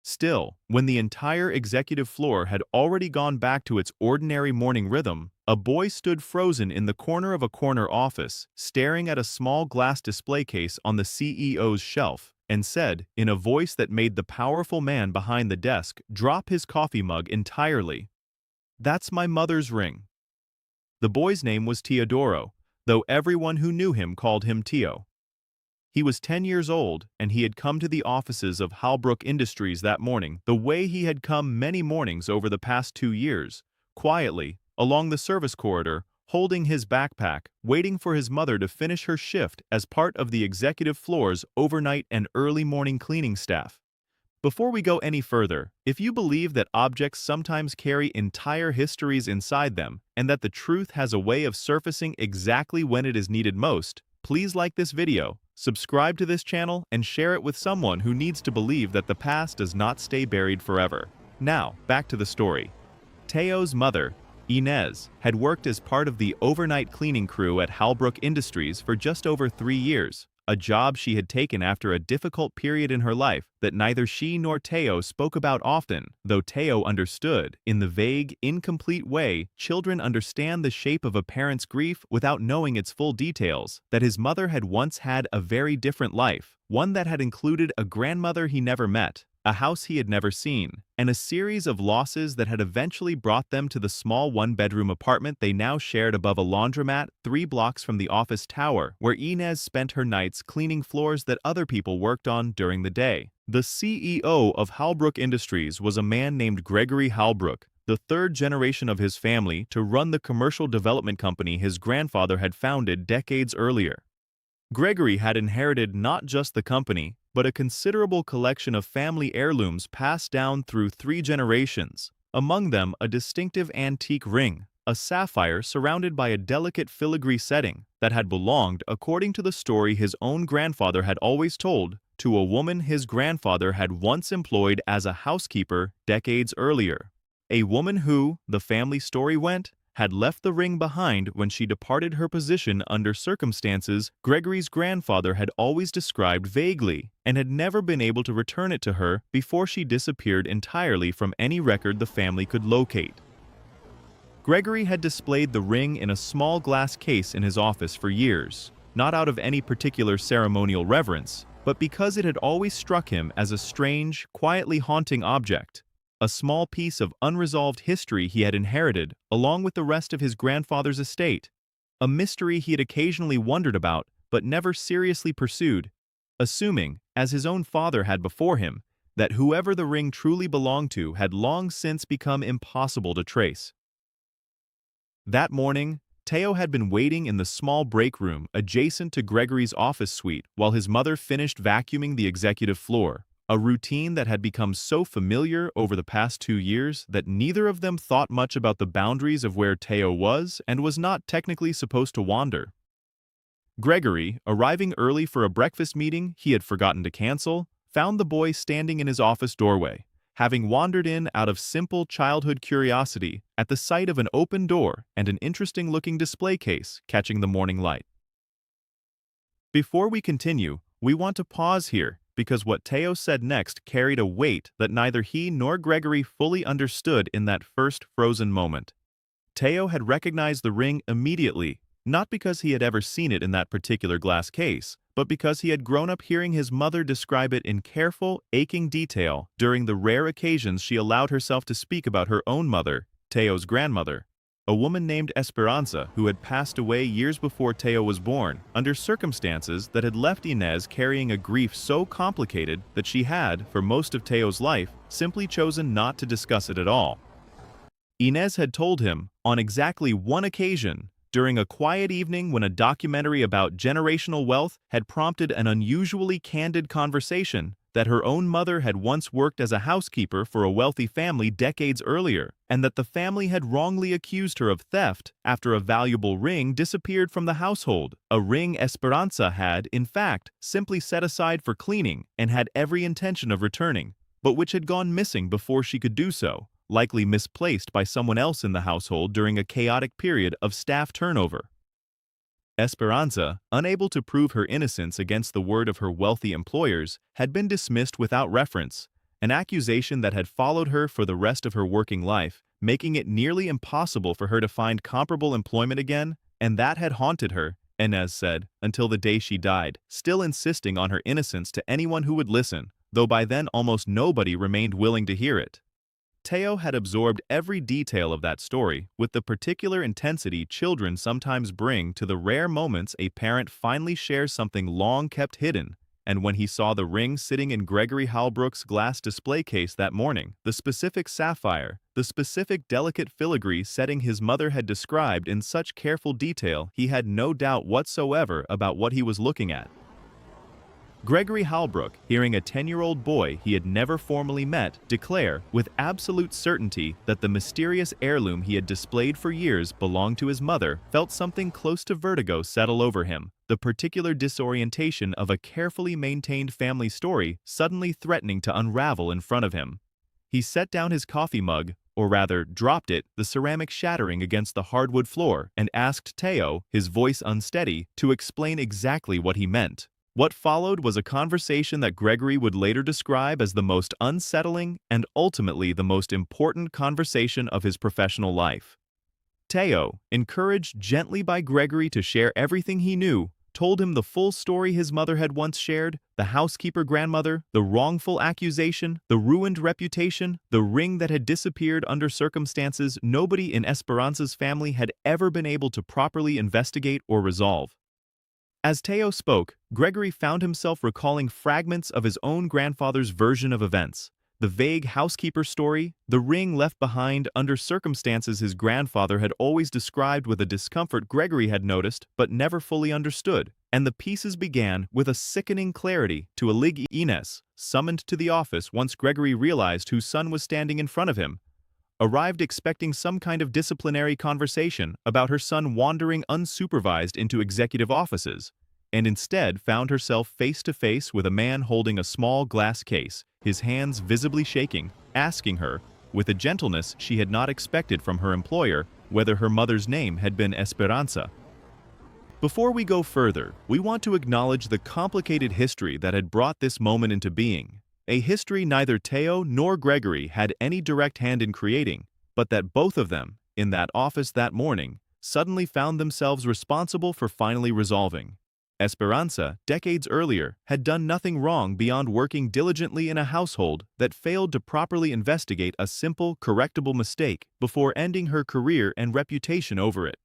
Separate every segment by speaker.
Speaker 1: Still, when the entire executive floor had already gone back to its ordinary morning rhythm, a boy stood frozen in the corner of a corner office, staring at a small glass display case on the CEO's shelf, and said, in a voice that made the powerful man behind the desk drop his coffee mug entirely, "That's my mother's ring." The boy's name was Teodoro, though everyone who knew him called him Teo. He was 10 years old, and he had come to the offices of Halbrook Industries that morning the way he had come many mornings over the past 2 years, quietly, along the service corridor, holding his backpack, waiting for his mother to finish her shift as part of the executive floor's overnight and early morning cleaning staff. Before we go any further, if you believe that objects sometimes carry entire histories inside them and that the truth has a way of surfacing exactly when it is needed most, please like this video, subscribe to this channel, and share it with someone who needs to believe that the past does not stay buried forever. Now, back to the story. Teo's mother, Inez, had worked as part of the overnight cleaning crew at Halbrook Industries for just over 3 years, a job she had taken after a difficult period in her life that neither she nor Teo spoke about often, though Teo understood, in the vague, incomplete way children understand the shape of a parent's grief without knowing its full details, that his mother had once had a very different life, one that had included a grandmother he never met, a house he had never seen, and a series of losses that had eventually brought them to the small one-bedroom apartment they now shared above a laundromat 3 blocks from the office tower, where Inez spent her nights cleaning floors that other people worked on during the day. The CEO of Halbrook Industries was a man named Gregory Halbrook, the third generation of his family to run the commercial development company his grandfather had founded decades earlier. Gregory had inherited not just the company, but a considerable collection of family heirlooms passed down through 3 generations, among them a distinctive antique ring, a sapphire surrounded by a delicate filigree setting that had belonged, according to the story his own grandfather had always told, to a woman his grandfather had once employed as a housekeeper decades earlier. A woman who, the family story went, had left the ring behind when she departed her position under circumstances Gregory's grandfather had always described vaguely, and had never been able to return it to her before she disappeared entirely from any record the family could locate. Gregory had displayed the ring in a small glass case in his office for years, not out of any particular ceremonial reverence, but because it had always struck him as a strange, quietly haunting object. A small piece of unresolved history he had inherited, along with the rest of his grandfather's estate. A mystery he had occasionally wondered about, but never seriously pursued, assuming, as his own father had before him, that whoever the ring truly belonged to had long since become impossible to trace. That morning, Teo had been waiting in the small break room adjacent to Gregory's office suite while his mother finished vacuuming the executive floor. A routine that had become so familiar over the past 2 years that neither of them thought much about the boundaries of where Teo was and was not technically supposed to wander. Gregory, arriving early for a breakfast meeting he had forgotten to cancel, found the boy standing in his office doorway, having wandered in out of simple childhood curiosity at the sight of an open door and an interesting-looking display case catching the morning light. Before we continue, we want to pause here, because what Teo said next carried a weight that neither he nor Gregory fully understood in that first frozen moment. Teo had recognized the ring immediately, not because he had ever seen it in that particular glass case, but because he had grown up hearing his mother describe it in careful, aching detail during the rare occasions she allowed herself to speak about her own mother, Teo's grandmother, a woman named Esperanza who had passed away years before Teo was born, under circumstances that had left Inez carrying a grief so complicated that she had, for most of Teo's life, simply chosen not to discuss it at all. Inez had told him, on exactly one occasion, during a quiet evening when a documentary about generational wealth had prompted an unusually candid conversation, that her own mother had once worked as a housekeeper for a wealthy family decades earlier, and that the family had wrongly accused her of theft after a valuable ring disappeared from the household, a ring Esperanza had, in fact, simply set aside for cleaning and had every intention of returning, but which had gone missing before she could do so, likely misplaced by someone else in the household during a chaotic period of staff turnover. Esperanza, unable to prove her innocence against the word of her wealthy employers, had been dismissed without reference, an accusation that had followed her for the rest of her working life, making it nearly impossible for her to find comparable employment again, and that had haunted her, Inez said, until the day she died, still insisting on her innocence to anyone who would listen, though by then almost nobody remained willing to hear it. Teo had absorbed every detail of that story with the particular intensity children sometimes bring to the rare moments a parent finally shares something long kept hidden, and when he saw the ring sitting in Gregory Halbrook's glass display case that morning, the specific sapphire, the specific delicate filigree setting his mother had described in such careful detail, he had no doubt whatsoever about what he was looking at. Gregory Halbrook, hearing a 10-year-old boy he had never formally met declare with absolute certainty that the mysterious heirloom he had displayed for years belonged to his mother, felt something close to vertigo settle over him, the particular disorientation of a carefully maintained family story suddenly threatening to unravel in front of him. He set down his coffee mug, or rather dropped it, the ceramic shattering against the hardwood floor, and asked Teo, his voice unsteady, to explain exactly what he meant. What followed was a conversation that Gregory would later describe as the most unsettling and ultimately the most important conversation of his professional life. Teo, encouraged gently by Gregory to share everything he knew, told him the full story his mother had once shared, the housekeeper grandmother, the wrongful accusation, the ruined reputation, the ring that had disappeared under circumstances nobody in Esperanza's family had ever been able to properly investigate or resolve. As Teo spoke, Gregory found himself recalling fragments of his own grandfather's version of events. The vague housekeeper story, the ring left behind under circumstances his grandfather had always described with a discomfort Gregory had noticed but never fully understood, and the pieces began with a sickening clarity to alleged Inez, summoned to the office once Gregory realized whose son was standing in front of him. Arrived expecting some kind of disciplinary conversation about her son wandering unsupervised into executive offices, and instead found herself face to face with a man holding a small glass case, his hands visibly shaking, asking her, with a gentleness she had not expected from her employer, whether her mother's name had been Esperanza. Before we go further, we want to acknowledge the complicated history that had brought this moment into being. A history neither Teo nor Gregory had any direct hand in creating, but that both of them, in that office that morning, suddenly found themselves responsible for finally resolving. Esperanza, decades earlier, had done nothing wrong beyond working diligently in a household that failed to properly investigate a simple, correctable mistake before ending her career and reputation over it.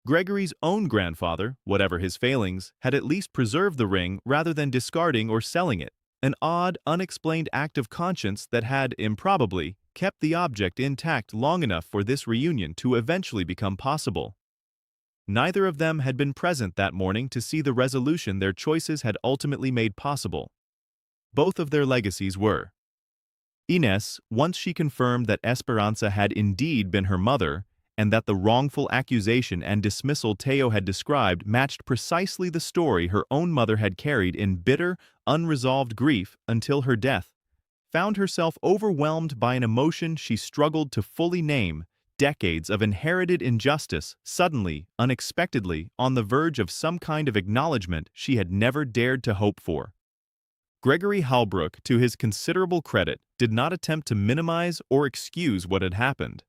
Speaker 1: Gregory's own grandfather, whatever his failings, had at least preserved the ring rather than discarding or selling it. An odd, unexplained act of conscience that had, improbably, kept the object intact long enough for this reunion to eventually become possible. Neither of them had been present that morning to see the resolution their choices had ultimately made possible. Both of their legacies were. Inez, once she confirmed that Esperanza had indeed been her mother, and that the wrongful accusation and dismissal Teo had described matched precisely the story her own mother had carried in bitter, unresolved grief until her death, found herself overwhelmed by an emotion she struggled to fully name, decades of inherited injustice, suddenly, unexpectedly, on the verge of some kind of acknowledgement she had never dared to hope for. Gregory Halbrook, to his considerable credit, did not attempt to minimize or excuse what had happened.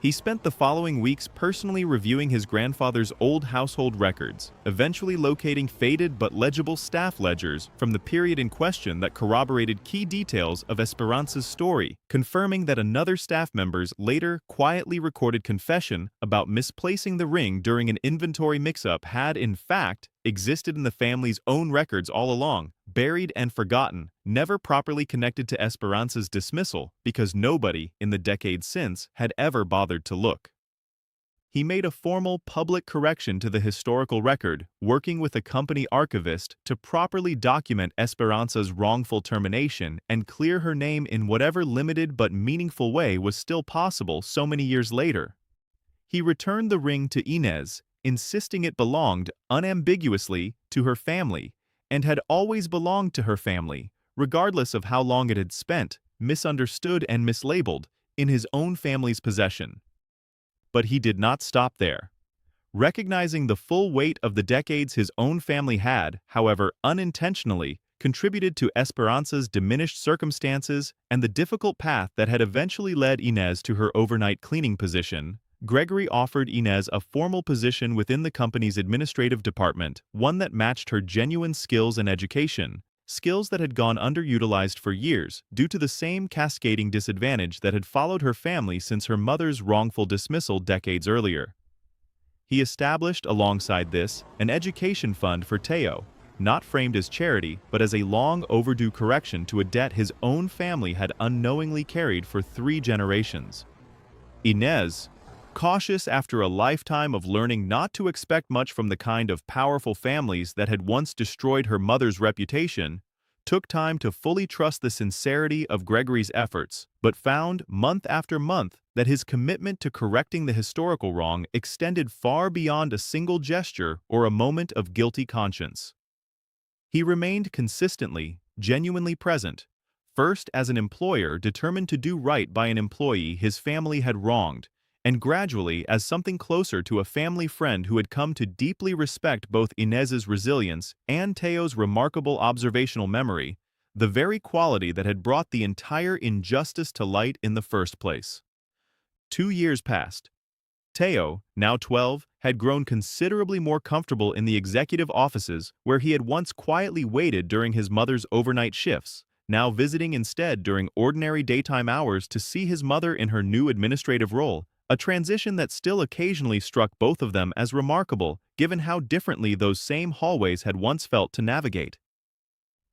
Speaker 1: He spent the following weeks personally reviewing his grandfather's old household records, eventually locating faded but legible staff ledgers from the period in question that corroborated key details of Esperanza's story, confirming that another staff member's later quietly recorded confession about misplacing the ring during an inventory mix-up had, in fact, existed in the family's own records all along, buried and forgotten, never properly connected to Esperanza's dismissal because nobody, in the decades since, had ever bothered to look. He made a formal public correction to the historical record, working with a company archivist to properly document Esperanza's wrongful termination and clear her name in whatever limited but meaningful way was still possible so many years later. He returned the ring to Inez, insisting it belonged, unambiguously, to her family, and had always belonged to her family, regardless of how long it had spent, misunderstood and mislabeled, in his own family's possession. But he did not stop there. Recognizing the full weight of the decades his own family had, however unintentionally, contributed to Esperanza's diminished circumstances and the difficult path that had eventually led Inez to her overnight cleaning position. Gregory offered Inez a formal position within the company's administrative department, one that matched her genuine skills and education, skills that had gone underutilized for years due to the same cascading disadvantage that had followed her family since her mother's wrongful dismissal decades earlier. He established, alongside this, an education fund for Teo, not framed as charity, but as a long-overdue correction to a debt his own family had unknowingly carried for 3 generations. Inez, cautious after a lifetime of learning not to expect much from the kind of powerful families that had once destroyed her mother's reputation, took time to fully trust the sincerity of Gregory's efforts, but found, month after month, that his commitment to correcting the historical wrong extended far beyond a single gesture or a moment of guilty conscience. He remained consistently, genuinely present, first as an employer determined to do right by an employee his family had wronged, and gradually as something closer to a family friend who had come to deeply respect both Inez's resilience and Teo's remarkable observational memory, the very quality that had brought the entire injustice to light in the first place. 2 years passed. Teo, now 12, had grown considerably more comfortable in the executive offices where he had once quietly waited during his mother's overnight shifts, now visiting instead during ordinary daytime hours to see his mother in her new administrative role, a transition that still occasionally struck both of them as remarkable, given how differently those same hallways had once felt to navigate.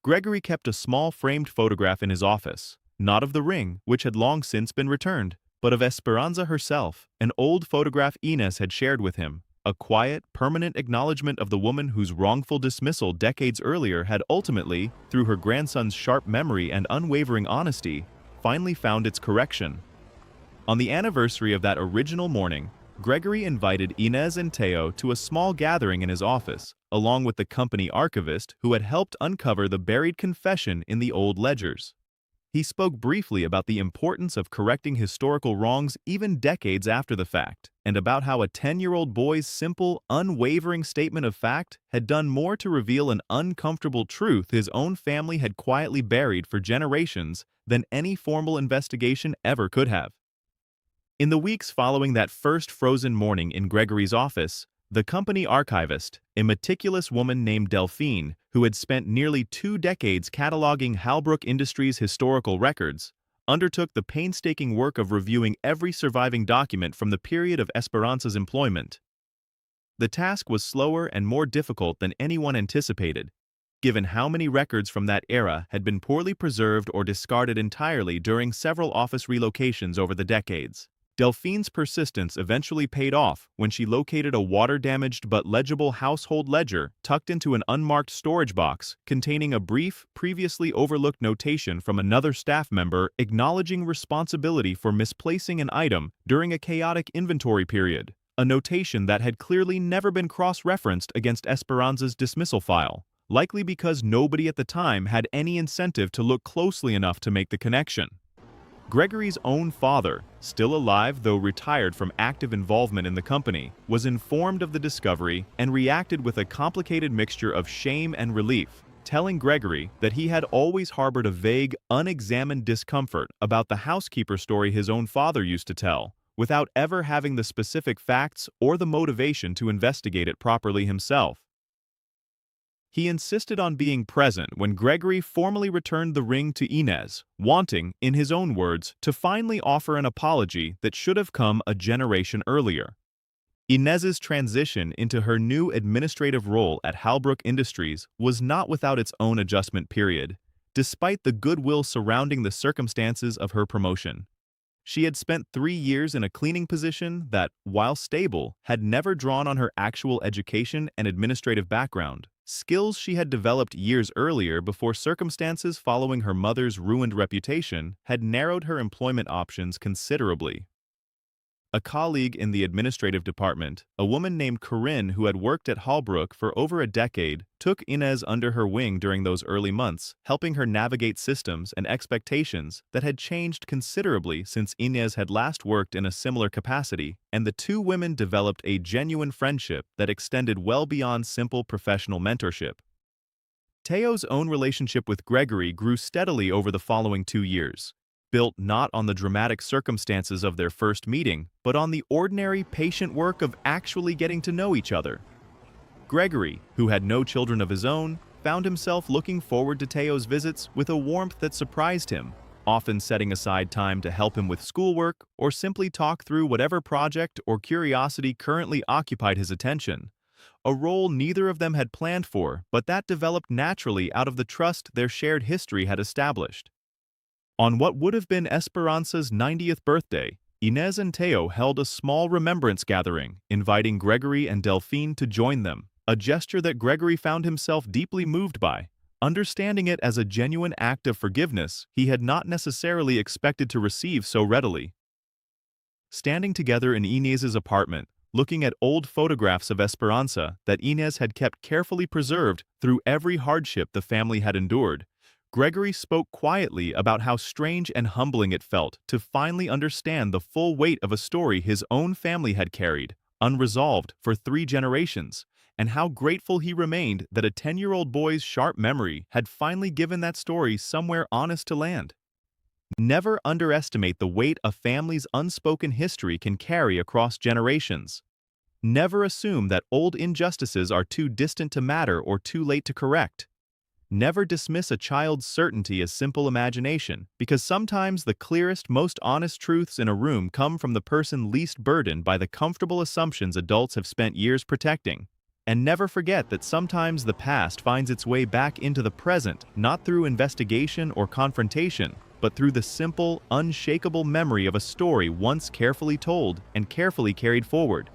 Speaker 1: Gregory kept a small framed photograph in his office, not of the ring, which had long since been returned, but of Esperanza herself, an old photograph Inez had shared with him, a quiet, permanent acknowledgement of the woman whose wrongful dismissal decades earlier had ultimately, through her grandson's sharp memory and unwavering honesty, finally found its correction. On the anniversary of that original morning, Gregory invited Inez and Teo to a small gathering in his office, along with the company archivist who had helped uncover the buried confession in the old ledgers. He spoke briefly about the importance of correcting historical wrongs even decades after the fact, and about how a 10-year-old boy's simple, unwavering statement of fact had done more to reveal an uncomfortable truth his own family had quietly buried for generations than any formal investigation ever could have. In the weeks following that first frozen morning in Gregory's office, the company archivist, a meticulous woman named Delphine, who had spent nearly 2 decades cataloging Halbrook Industries' historical records, undertook the painstaking work of reviewing every surviving document from the period of Esperanza's employment. The task was slower and more difficult than anyone anticipated, given how many records from that era had been poorly preserved or discarded entirely during several office relocations over the decades. Delphine's persistence eventually paid off when she located a water-damaged but legible household ledger tucked into an unmarked storage box containing a brief, previously overlooked notation from another staff member acknowledging responsibility for misplacing an item during a chaotic inventory period, a notation that had clearly never been cross-referenced against Esperanza's dismissal file, likely because nobody at the time had any incentive to look closely enough to make the connection. Gregory's own father, still alive though retired from active involvement in the company, was informed of the discovery and reacted with a complicated mixture of shame and relief, telling Gregory that he had always harbored a vague, unexamined discomfort about the housekeeper story his own father used to tell, without ever having the specific facts or the motivation to investigate it properly himself. He insisted on being present when Gregory formally returned the ring to Inez, wanting, in his own words, to finally offer an apology that should have come a generation earlier. Inez's transition into her new administrative role at Halbrook Industries was not without its own adjustment period, despite the goodwill surrounding the circumstances of her promotion. She had spent 3 years in a cleaning position that, while stable, had never drawn on her actual education and administrative background, skills she had developed years earlier before circumstances following her mother's ruined reputation had narrowed her employment options considerably. A colleague in the administrative department, a woman named Corinne who had worked at Halbrook for over a decade, took Inez under her wing during those early months, helping her navigate systems and expectations that had changed considerably since Inez had last worked in a similar capacity, and the 2 women developed a genuine friendship that extended well beyond simple professional mentorship. Teo's own relationship with Gregory grew steadily over the following 2 years, built not on the dramatic circumstances of their first meeting, but on the ordinary, patient work of actually getting to know each other. Gregory, who had no children of his own, found himself looking forward to Teo's visits with a warmth that surprised him, often setting aside time to help him with schoolwork or simply talk through whatever project or curiosity currently occupied his attention. A role neither of them had planned for, but that developed naturally out of the trust their shared history had established. On what would have been Esperanza's 90th birthday, Inez and Teo held a small remembrance gathering, inviting Gregory and Delphine to join them, a gesture that Gregory found himself deeply moved by. Understanding it as a genuine act of forgiveness he had not necessarily expected to receive so readily. Standing together in Inez's apartment, looking at old photographs of Esperanza that Inez had kept carefully preserved through every hardship the family had endured, Gregory spoke quietly about how strange and humbling it felt to finally understand the full weight of a story his own family had carried, unresolved, for 3 generations, and how grateful he remained that a 10-year-old boy's sharp memory had finally given that story somewhere honest to land. Never underestimate the weight a family's unspoken history can carry across generations. Never assume that old injustices are too distant to matter or too late to correct. Never dismiss a child's certainty as simple imagination, because sometimes the clearest, most honest truths in a room come from the person least burdened by the comfortable assumptions adults have spent years protecting. And never forget that sometimes the past finds its way back into the present, not through investigation or confrontation, but through the simple, unshakable memory of a story once carefully told and carefully carried forward.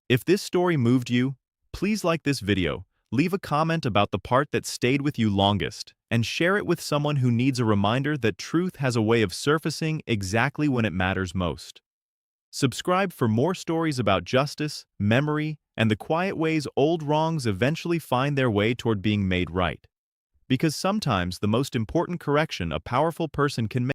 Speaker 1: If this story moved you, please like this video, leave a comment about the part that stayed with you longest, and share it with someone who needs a reminder that truth has a way of surfacing exactly when it matters most. Subscribe for more stories about justice, memory, and the quiet ways old wrongs eventually find their way toward being made right. Because sometimes the most important correction a powerful person can make